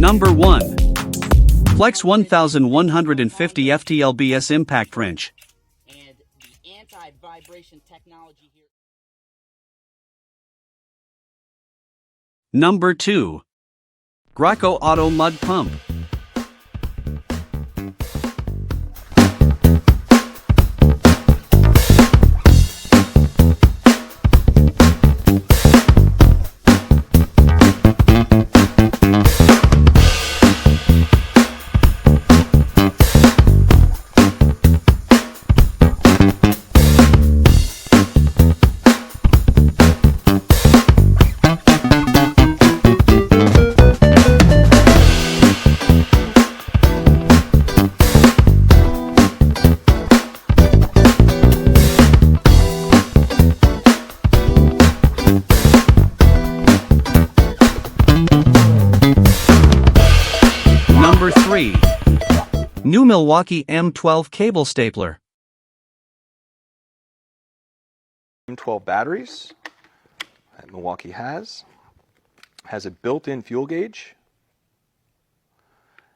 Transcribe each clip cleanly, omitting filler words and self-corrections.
Number 1. Flex 1150 FTLBS impact wrench. And the anti-vibration technology here. Number 2. Graco Auto Mud Pump. Number 3. New Milwaukee M12 cable stapler. M12 batteries that Milwaukee has a built-in fuel gauge,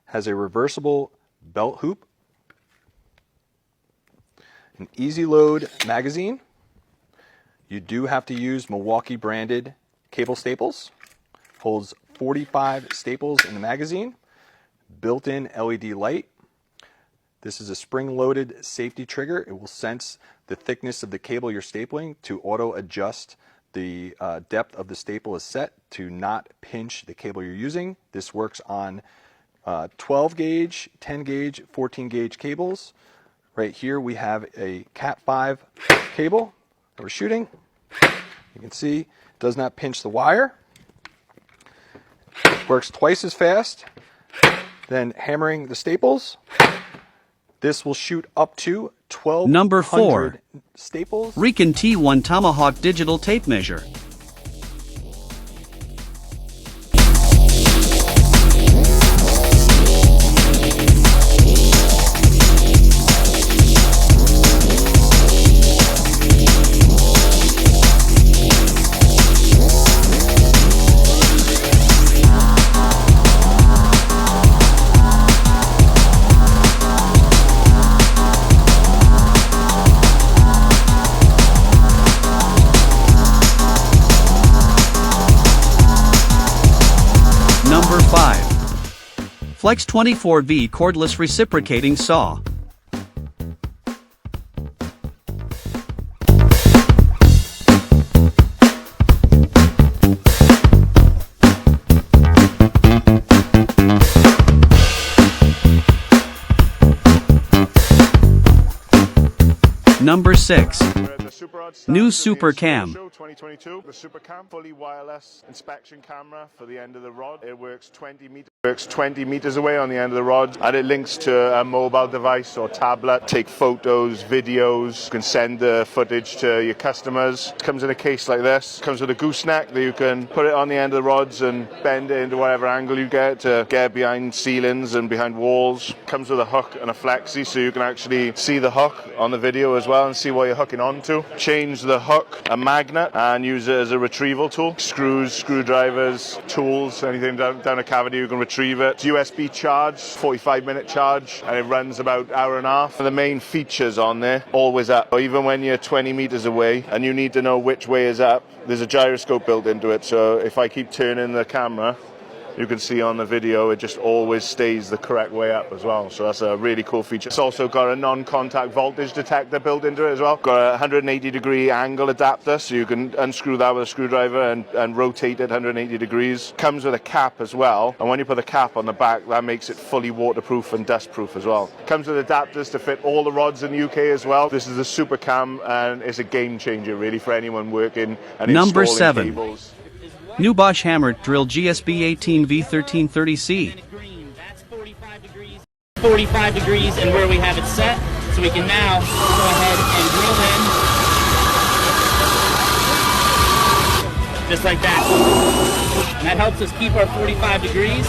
has a reversible belt hoop, an easy load magazine. You do have to use Milwaukee branded cable staples. Holds 45 staples in the magazine. Built-in LED light. This is a spring-loaded safety trigger. It will sense the thickness of the cable you're stapling to auto-adjust the depth of the staple is set to not pinch the cable you're using. This works on 12 gauge, 10 gauge, 14 gauge cables. Right here we have a Cat 5 cable that we're shooting. You can see it does not pinch the wire. Works twice as fast than hammering the staples. This will shoot up to 1,200 Number 4. staples. Recon T1 Tomahawk digital tape measure. Number 5. Flex 24V cordless reciprocating saw. Number 6. New Super Cam. 2022, the Super Cam, fully wireless inspection camera for the end of the rod. It works 20 meters away on the end of the rod, and it links to a mobile device or tablet. Take photos, videos. You can send the footage to your customers. It comes in a case like this. It comes with a gooseneck that you can put it on the end of the rods and bend it into whatever angle you get to get behind ceilings and behind walls. It comes with a hook and a flexi, so you can actually see the hook on the video as well and see what you're hooking onto. Change the hook a magnet and use it as a retrieval tool. Screws, screwdrivers, tools, anything down a cavity you can retrieve it. It's USB charge, 45-minute charge, and it runs about an hour and a half. The main features on there, always up. Even when you're 20 meters away and you need to know which way is up, there's a gyroscope built into it, so if I keep turning the camera, you can see on the video it just always stays the correct way up as well, so that's a really cool feature. It's also got a non-contact voltage detector built into it as well. Got a 180-degree angle adapter, so you can unscrew that with a screwdriver and rotate it 180 degrees. Comes with a cap as well, and when you put the cap on the back, that makes it fully waterproof and dustproof as well. Comes with adapters to fit all the rods in the UK as well. This is the Super Cam, and it's a game changer really for anyone working and Number installing 7. cables. New Bosch Hammer Drill GSB 18V1330C. That's 45 degrees. 45 degrees and where we have it set, so we can now go ahead and drill in just like that. And that helps us keep our 45 degrees.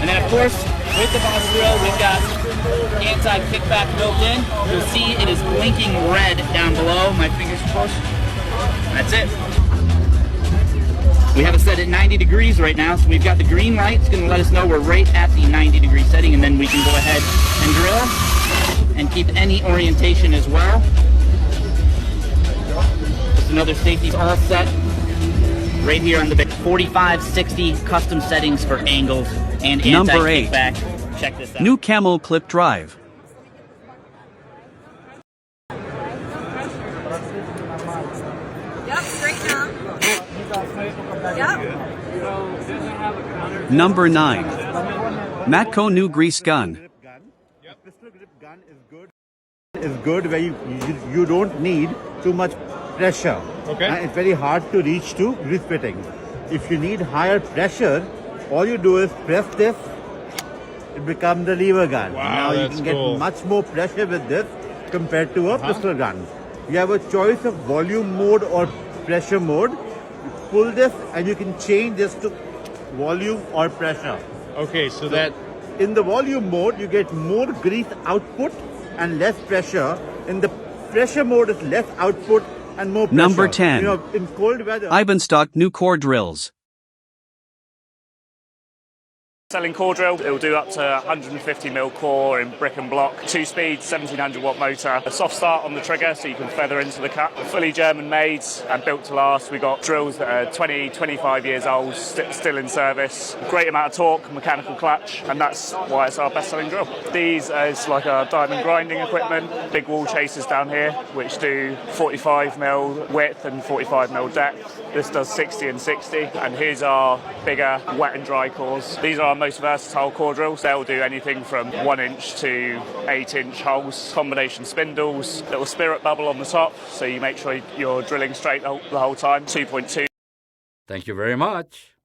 And then of course, with the Bosch drill, we've got anti-kickback built in. You'll see it is blinking red down below. My fingers pushed. That's it. We have it set at 90 degrees right now, so we've got the green light. It's going to let us know we're right at the 90-degree setting, and then we can go ahead and drill and keep any orientation as well. Just another safety all set right here on the 45-60 custom settings for angles and Number 8. anti-kickback. Check this out. New Camel Clip Drive. Yep, straight down. Yep. Number 9. Matco New Grease Gun. Pistol grip gun is good where you don't need too much pressure. Okay. And it's very hard to reach to grease fitting. If you need higher pressure, all you do is press this, it becomes the lever gun. Wow, now you that's can get cool. much more pressure with this compared to a pistol gun. You have a choice of volume mode or pressure mode. You pull this and you can change this to volume or pressure. Okay, so that In the volume mode, you get more grease output and less pressure. In the pressure mode, it's less output and more pressure. Number 10. You know, in cold weather, Ibenstock New Core Drills. Selling core drill, it will do up to 150mm core in brick and block, 2-speed, 1700 watt motor, a soft start on the trigger so you can feather into the cut. Fully German made and built to last. We got drills that are 20, 25 years old, still in service. Great amount of torque, mechanical clutch, and that's why it's our best selling drill. These is like our diamond grinding equipment, big wall chasers down here, which do 45mm width and 45mm depth. This does 60 and 60, and here's our bigger wet and dry cores. These are our most versatile core drills. They'll do anything from 1 inch to 8 inch holes, combination spindles, little spirit bubble on the top, so you make sure you're drilling straight the whole time, 2.2. Thank you very much.